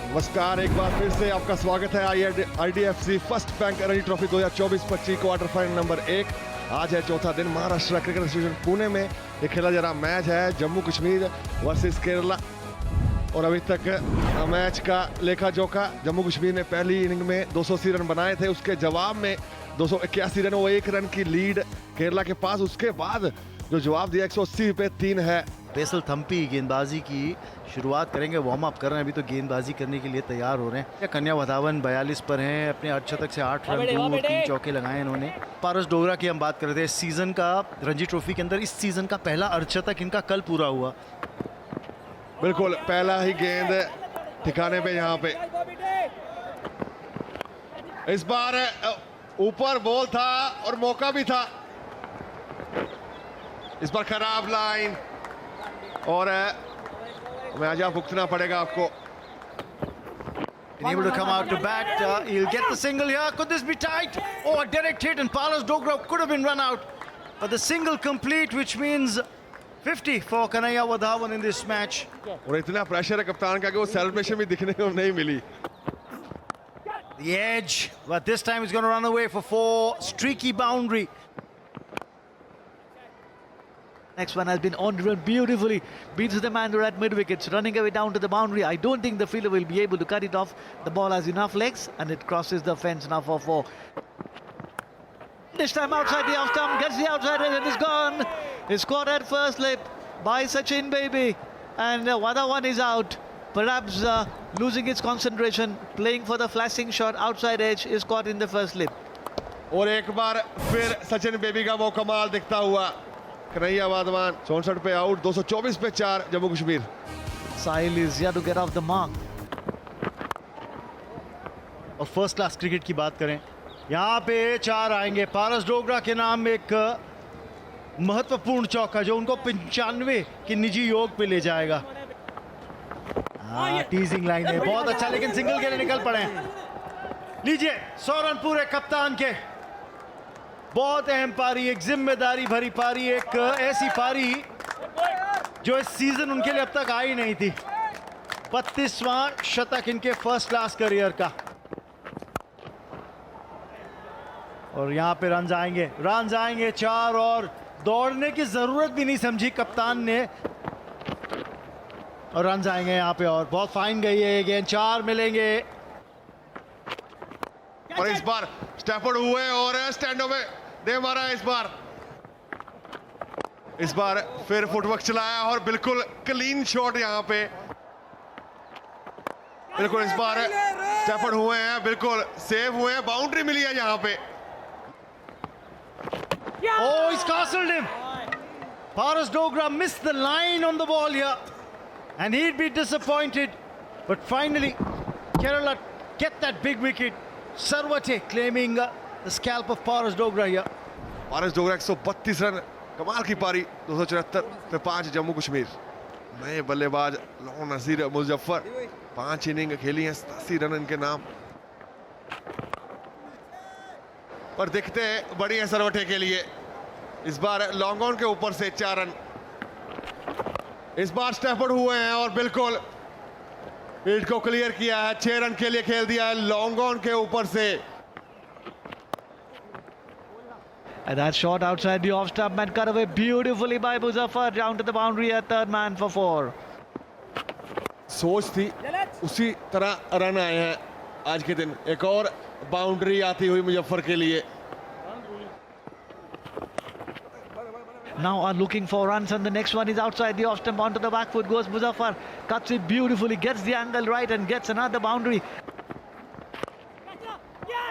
नमस्कार, एक बार फिर से आपका स्वागत है IDFC first bank Ranji trophy 2024-25 quarter final number 1। आज है चौथा दिन। महाराष्ट्र क्रिकेट एसोसिएशन पुणे में ये खेला जा रहा मैच है जम्मू कश्मीर वर्सेस केरला। और अभी तक मैच का लेखा जोखा, जम्मू कश्मीर ने पहली इनिंग में 280 रन बनाए थे, उसके जवाब में 281 रन, वो 1 रन की लीड केरला के पास। उसके बाद जो जवाब दिया 180 पे 3 है। बेसल थम्पी गेंदबाजी की शुरुआत करेंगे, वार्म अप कर रहे हैं, अभी तो गेंदबाजी करने के लिए तैयार हो रहे हैं। कन्या वधावन 42 पर हैं, अपने अर्धशतक से 8 रन दूर, 3 चौके लगाए इन्होंने। पारस डोगरा की हम बात करते हैं, इस सीजन का रणजी ट्रॉफी के अंदर इस सीजन का पहला अर्धशतक इनका कल पूरा हुआ। बिल्कुल पहला ही गेंद ठिकाने पे यहाँ पे। इस बार ऊपर बॉल था और मौका भी था। इस बार खराब लाइन और मैच भुगतना पड़ेगा आपको। Able to come out to bat, he'll get the single here. Could this be tight? Oh, a direct hit, and Paras Dogra could have been run out, but the single complete, which means 50 for Kanhaiya Wadhawan in this match. और इतना pressure है कप्तान का कि वो celebration भी दिखने को नहीं मिली। The edge, but this time he's going to run away for 4. Streaky boundary. Next one has been on run beautifully, beats the man at mid wickets, running away down to the boundary. I don't think the fielder will be able to cut it off. The ball has enough legs and it crosses the fence now for 4. This time outside the off stump, gets the outside edge and is gone. It's caught at first slip by Sachin Baby, and Wadhawan is out. Perhaps losing its concentration, playing for the flashing shot. Outside edge is caught in the first slip. और एक बार फिर Sachin baby का वो कमाल दिखता हुआ। कन्हैया वाधवान 64 पे out, 224 पे 4 Jammu Kashmir. Sahil is here to get off the mark. और फर्स्ट क्लास क्रिकेट की बात करें, यहाँ पे 4 आएंगे। पारस डोगरा के नाम एक महत्वपूर्ण चौका जो उनको 95 के निजी योग पे ले जाएगा। टीजिंग लाइन है, बहुत अच्छा, लेकिन सिंगल के लिए निकल पड़े हैं। लीजिए 100 रन पूरे कप्तान के। बहुत अहम पारी, एक जिम्मेदारी भरी पारी, एक ऐसी पारी जो इस सीजन उनके लिए अब तक आई नहीं थी। 32वां शतक इनके फर्स्ट क्लास करियर का। और यहां पे रन आएंगे 4, और दौड़ने की जरूरत भी नहीं समझी कप्तान ने, और रन आएंगे यहां पे। और बहुत फाइन गई है ये गेंद, 4 मिलेंगे। और इस बार स्टैफर्ड हुए और स्टैंडो में दे मारा। इस बार फिर फुटवर्क चलाया और बिल्कुल क्लीन शॉट यहाँ पे। बिल्कुल इस बार स्टैफर्ड हुए हैं, बिल्कुल सेव हुए हैं, बाउंड्री मिली है यहाँ पे। Oh, he's castled him. Paras Dogra missed the line on the ball here, and he'd be disappointed. But finally, Kerala get that big wicket. Sarwate claiming the scalp of Paras Dogra here. Paras Dogra 132 run, कमाल की पारी। 274 पे 5 जम्मू कश्मीर। नए बल्लेबाज lawn Naseer Muzaffar, 5 inning खेली हैं, 87 run इनके नाम। पर दिखते बड़ी है सरवटे के लिए। इस बार लॉन्ग ऑन के ऊपर से 4 रन। इस बार स्टैफर्ड हुए हैं और बिल्कुल फील्ड को क्लियर किया है। 6 रन के लिए खेल दिया है लॉन्ग ऑन के ऊपर से। And that shot outside the off stump and cut away beautifully by Muzaffar down to the boundary at third man for 4. सोच थी उसी तरह रन आए हैं आज के दिन। एक और बाउंड्री आती हुई मुजफ्फर के लिए। Now are looking for runs, and the next one is outside the off stump, onto the back foot goes Muzaffar, cuts it beautifully, gets the angle right and gets another boundary.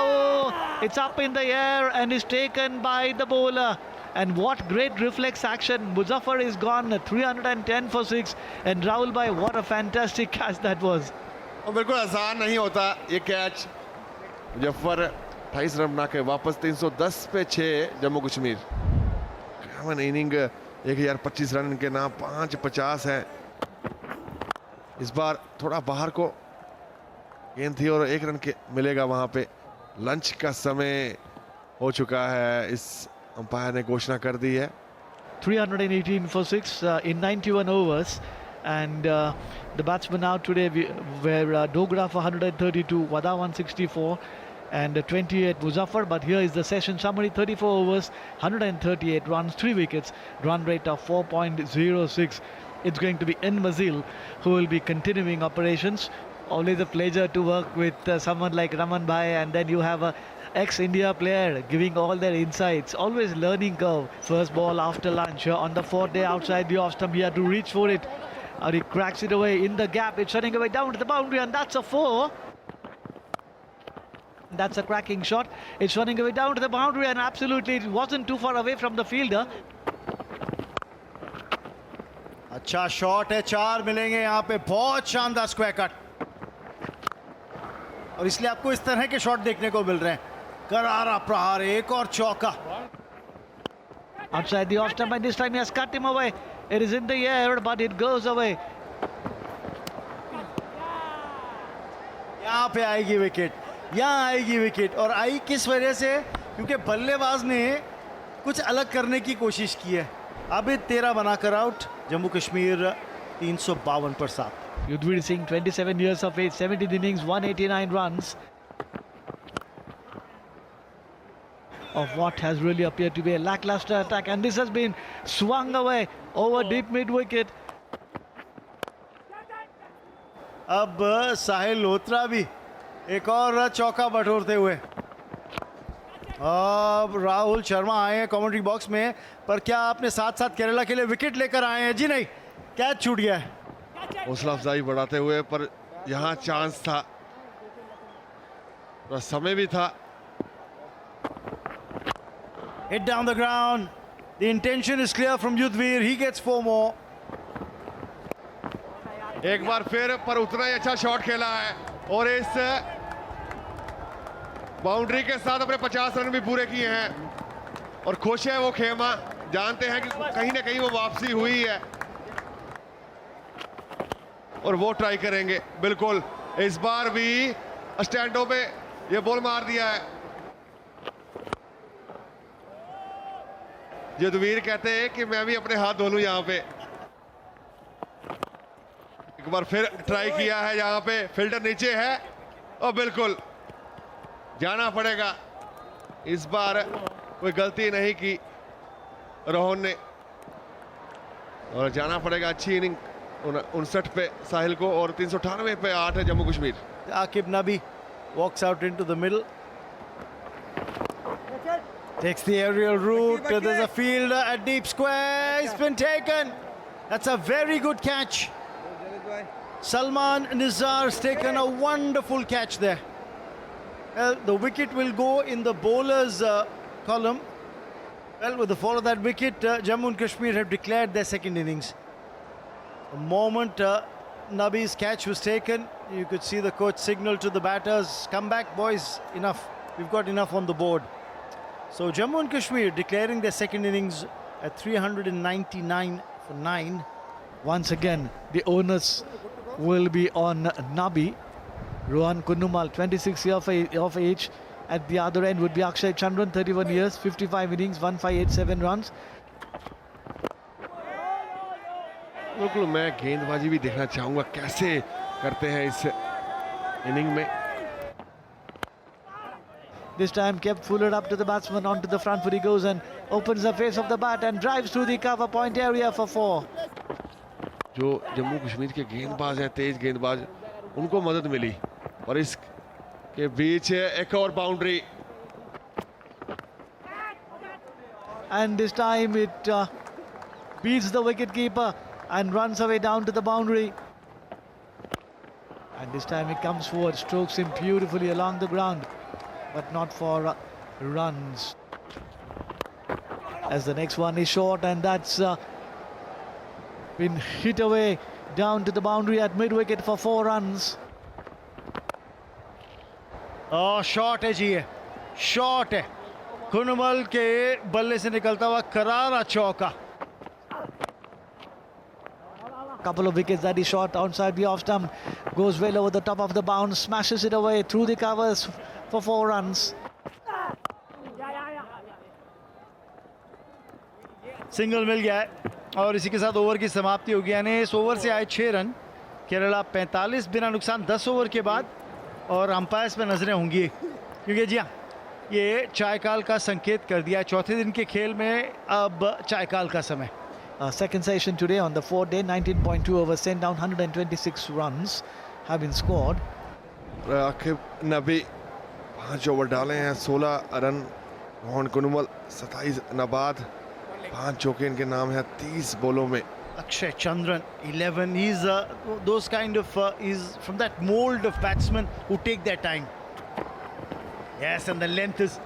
Oh, it's up in the air and is taken by the bowler. And what great reflex action. Muzaffar is gone, 310 for 6, and Rahul bhai, what a fantastic catch that was. और बिल्कुल आसान नहीं होता ये catch. Muzaffar 28 run बना के वापस 310 पे 6 जम्मू कश्मीर। इनिंग 1025 रन इनके नाम, 550 हैं। इस बार थोड़ा बाहर को गेंद थी और 1 रन के मिलेगा वहां पे। लंच का समय हो चुका है, इस अंपायर ने घोषणा कर दी है। 318 for 6 in 91 overs. And the batsmen out today were Dogra for 132, Wada 164 and 28 Muzaffar. But here is the session summary: 34 overs, 138 runs, 3 wickets, run rate of 4.06. It's going to be N. Mazil who will be continuing operations. Always a pleasure to work with someone like Raman Bhai, and then you have a ex-India player giving all their insights. Always learning curve. First ball after lunch on the 4th day outside the off stump. He had to reach for it. He cracks it away in the gap. It's running away down to the boundary, and that's a 4. That's a cracking shot. It's running away down to the boundary, and absolutely it wasn't too far away from the fielder. अच्छा shot है, 4 मिलेंगे यहाँ पे. बहुत शानदार square cut, और इसलिए आपको इस तरह के शॉट देखने को मिल रहे हैं. करारा प्रहार, एक और चौका. Outside the off stump, and this time he has cut him away. It is in the air, but it goes away. यहाँ पे आएगी विकेट, यहाँ आएगी विकेट. और आई किस वजह से? क्योंकि बल्लेबाज ने कुछ अलग करने की कोशिश की है. अब 13 बनाकर आउट. जम्मू कश्मीर 352 पर 7. Yudhvir Singh, 27 years of age, 17 innings, 189 runs. Of what has really appeared to be a lackluster attack, and this has been swung away over deep mid wicket. अब साहिल लोत्रा भी एक और चौका बटोरते हुए. अब राहुल शर्मा आए हैं कमेंट्री बॉक्स में, पर क्या आपने साथ साथ केरला के लिए विकेट लेकर आए हैं? जी नहीं, कैच छूट गया है. हौसला अफजाई बढ़ाते हुए, पर यहाँ चांस था, थोड़ा समय भी था. Hit down the ground. The intention is clear from Yudhvir. He gets 4 more. एक बार फिर, पर उतना ही अच्छा शॉट खेला है, और इस बाउंड्री के साथ अपने 50 रन भी पूरे किए हैं. और खुश है वो खेमा, जानते हैं कि कहीं ना कहीं वो वापसी हुई है, और वो ट्राई करेंगे. बिल्कुल इस बार भी स्टैंडो पे ये बॉल मार दिया है. युद्धवीर कहते हैं कि मैं भी अपने हाथ धो लूं यहाँ पे. एक बार फिर ट्राई किया है, यहाँ पे फील्डर नीचे है, और बिल्कुल जाना पड़ेगा. इस बार कोई गलती नहीं की रोहन ने, और जाना पड़ेगा. अच्छी इनिंग 59 पे साहिल को, और 398 पे 8 है Jammu Kashmir. Aqib Nabi walks out into the middle. Takes the aerial route. There's a fielder at deep square. It's been taken. That's a very good catch. Salman Nizar's taken a wonderful catch there. Well, the wicket will go in the bowler's column. Well, with the fall of that wicket, Jammu and Kashmir have declared their second innings. The moment Nabi's catch was taken, you could see the coach signal to the batters, come back boys, enough. We've got enough on the board. So Jammu and Kashmir declaring their second innings at 399 for 9. Once again, the onus will be on Nabi. Rohan Kunnumal, 26 years of age. At the other end would be Akshay Chandran, 31 years, 55 innings, 1587 runs. बिल्कुल मैं गेंदबाजी भी देखना चाहूंगा कैसे करते हैं इस इनिंग में. This time kept Fuller up to the batsman, onto the front foot he goes and opens the face of the bat and drives through the cover point area for 4. जो जम्मू कश्मीर के गेंदबाज हैं, तेज गेंदबाज, उनको मदद मिली, और इस के बीच एक और boundary. And this time it beats the wicketkeeper and runs away down to the boundary. And this time it comes forward, strokes him beautifully along the ground, but not for runs. As the next one is short, and that's been hit away down to the boundary at mid-wicket for 4 runs. Oh, short है जी, short है. कुनुमल के बल्ले से निकलता हुआ करारा चौका. Couple of wickets that he shot outside the off stump, goes well over the top of the bounce, smashes it away through the covers for 4 runs. Single मिल गया है. और इसी के साथ ओवर की समाप्ति होगी, यानी इस ओवर से आए 6 रन। केरला 45 बिना नुकसान 10 ओवर के बाद, और अंपायर्स पे नजरें होंगी क्योंकि जी हाँ, ये चायकाल का संकेत कर दिया। चौथे दिन के खेल में अब चायकाल का समय। Second session today on the 4th day, 19.2 overs, sent down 126 runs have been scored. आखिर नबी 5 ओवर डाले हैं, 16 रन। मोहन कुनुमल 27 नबाद, 5 चौके इनके नाम है 30 बॉलों में। Akshay Chandran 11. He's those kind of he's from that mold of batsmen who take their time. Yes, and the length is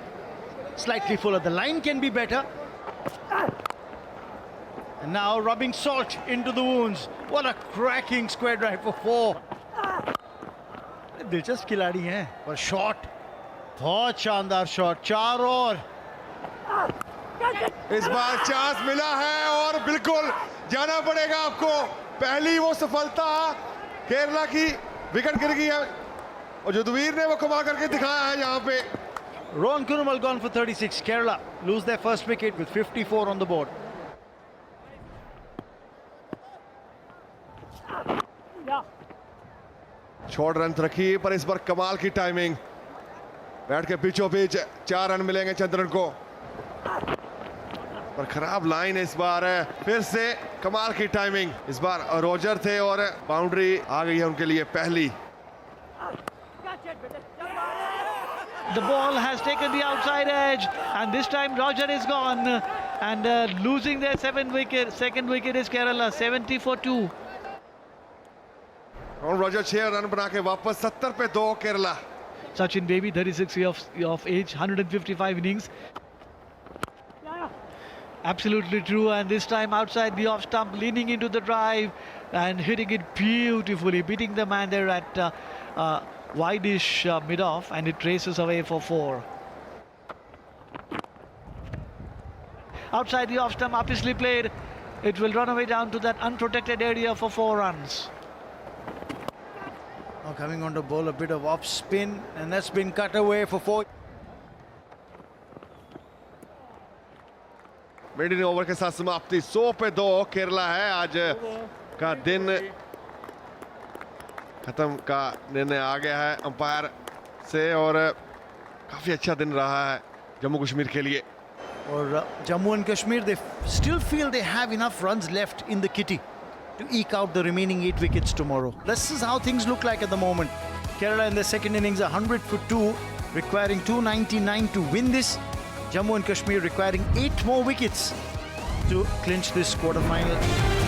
slightly fuller. The line can be better. And now rubbing salt into the wounds. What a cracking square drive for 4. दिलचस्प खिलाड़ी हैं, पर shot बहुत शानदार shot. 4 और इस बार chance मिला है और बिल्कुल जाना पड़ेगा आपको। पहली वो सफलता केरला की, विकेट गिर गई है और युद्धवीर ने वो कमाल करके दिखाया है यहाँ पे। Rohan Kunumal gone for 36. Kerala lose their first wicket with 54 on the board. Short run रखी, पर इस बार कमाल की टाइमिंग। बैट के बीचों बीच 4 रन मिलेंगे चंद्रन को, पर खराब लाइन इस बार है। फिर से कमाल की टाइमिंग। इस बार रोजर थे और बाउंड्री आ गई है उनके लिए पहली। The ball has taken the outside edge, and this time Roger is gone, and losing their second wicket is Kerala, 70 for 2. और रोजर 6 रन बना के वापस 70 पे 2 Kerala. Sachin Baby, 36 years of age, 155 innings. Absolutely true, and this time outside the off stump, leaning into the drive and hitting it beautifully, beating the man there at wide-ish mid-off, and it races away for 4. Outside the off stump, obviously played. It will run away down to that unprotected area for 4 runs. Now coming on to bowl a bit of off spin, and that's been cut away for 4. Middle over के साथ समाप्ति, 100 पे 2 केरला है। आज का दिन खत्म का निर्णय आ गया है अंपायर से, और काफी अच्छा दिन रहा है जम्मू कश्मीर के लिए। और Jammu and Kashmir, they still feel they have enough runs left in the kitty to eke out the remaining 8 wickets tomorrow. This is how things look like at the moment. Kerala in the second innings 100 for 2, requiring 299 to win this. Jammu and Kashmir requiring 8 more wickets to clinch this quarter-final.